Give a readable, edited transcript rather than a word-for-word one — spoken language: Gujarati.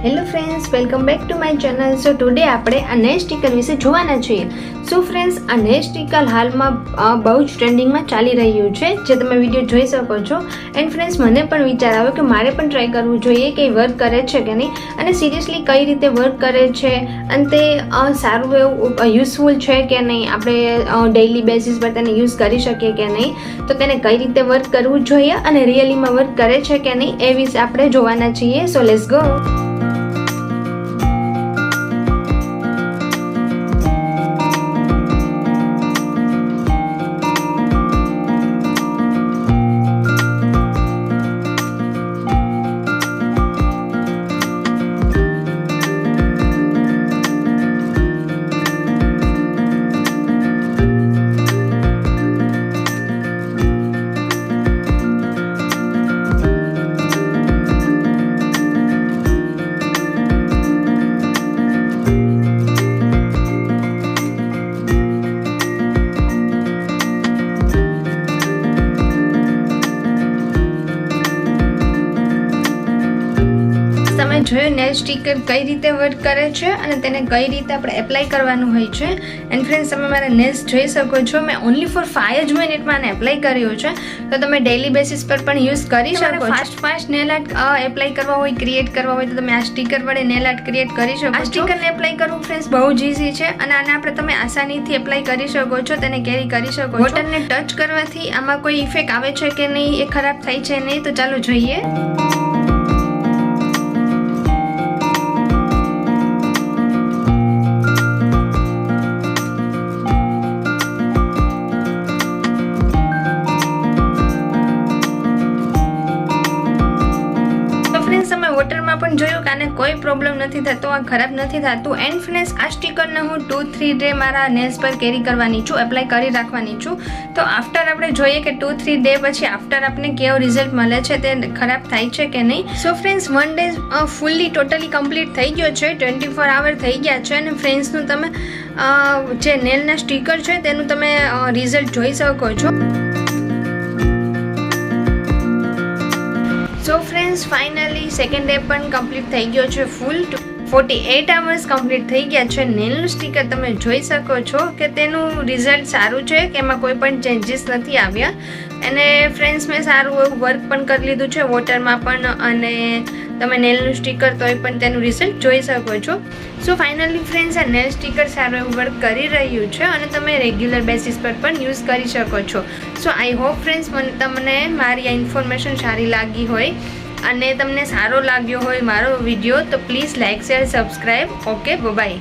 Hello friends, welcome back to my channel. So today આપણે આ નેલ સ્ટીકર વિશે જોવાના છીએ. સો ફ્રેન્ડ્સ, આ નેલ સ્ટીકર હાલમાં બહુ જ ટ્રેન્ડિંગમાં ચાલી રહ્યું છે, જે તમે વિડીયો જોઈ શકો છો. એન્ડ ફ્રેન્ડ્સ, મને પણ વિચાર આવ્યો કે મારે પણ ટ્રાય કરવું જોઈએ કે વર્ક કરે છે કે નહીં, અને સિરિયસલી કઈ રીતે વર્ક કરે છે, અને તે સારું એવું યુઝફુલ છે કે નહીં, આપણે ડેઇલી બેસિસ પર તેને યુઝ કરી શકીએ કે નહીં, તો તેને કઈ રીતે વર્ક કરવું જોઈએ અને રિયલીમાં વર્ક કરે છે કે નહીં, એ વિશે આપણે જોવાના છીએ. So let's go. તમે જોયું નેલ સ્ટીકર કઈ રીતે વર્ક કરે છે અને તેને કઈ રીતે આપણે એપ્લાય કરવાનું હોય છે. એન્ડ ફ્રેન્ડ્સ, તમે મારા નેલ્સ જોઈ શકો છો. મેં ઓનલી ફોર 5 જ મિનિટમાં આને એપ્લાય કર્યો છે, તો તમે ડેઇલી બેસિસ પર પણ યુઝ કરી શકો. ફાસ્ટ નેલ આર્ટ એપ્લાય કરવા હોય, ક્રિએટ કરવા હોય, તો તમે આ સ્ટીકર વડે નેલ આર્ટ ક્રિએટ કરી શકો. આ સ્ટીકરને એપ્લાય કરવું ફ્રેન્ડ્સ બહુ જ ઈઝી છે, અને આને આપણે તમે આસાનીથી એપ્લાય કરી શકો છો, તેને કેરી કરી શકો છો. વોટરને ટચ કરવાથી આમાં કોઈ ઇફેક્ટ આવે છે કે નહીં, એ ખરાબ થાય છે નહીં, તો ચાલો જોઈએ. તમે વોટરમાં પણ જોયું કે આને કોઈ પ્રોબ્લેમ નથી થતો, આ ખરાબ નથી થતું. એન્ડ ફ્રેન્ડ્સ, આ સ્ટીકરને હું 2-3 ડે મારા નેલ્સ પર કેરી કરવાની છું, એપ્લાય કરી રાખવાની છું. તો આફ્ટર આપણે જોઈએ કે 2-3 ડે પછી આફ્ટર આપણને કેવો રિઝલ્ટ મળે છે, તે ખરાબ થાય છે કે નહીં. So friends, 1 day fully totally complete થઈ ગયો છે, 24 આવર થઈ ગયા છે. અને ફ્રેન્ડ્સનું તમે જે નેલના સ્ટીકર છે તેનું તમે રિઝલ્ટ જોઈ શકો છો. So friends, finally second day પણ કમ્પ્લીટ થઈ ગયો છે. ફૂલ 48 અવર્સ કમ્પ્લીટ થઈ ગયા છે. નેલનું સ્ટીકર તમે જોઈ શકો છો કે તેનું રિઝલ્ટ સારું છે, કે એમાં કોઈ પણ ચેન્જીસ નથી આવ્યા. અને ફ્રેન્ડ્સ, મેં સારું એવું વર્ક પણ કરી લીધું છે વોટરમાં પણ, અને તમે નેલનું સ્ટીકર તોય પણ તેનું રિઝલ્ટ જોઈ શકો છો. સો ફાઇનલી ફ્રેન્ડ્સ, આ નેલ સ્ટીકર સારું એવું વર્ક કરી રહ્યું છે, અને તમે રેગ્યુલર બેસિસ પર પણ યુઝ કરી શકો છો. સો આઈ હોપ ફ્રેન્ડ્સ, તમને મારી આ ઇન્ફોર્મેશન સારી લાગી હોય અને તમને સારો લાગ્યો હોય મારો વિડીયો, તો please like, share, subscribe. Okay, by.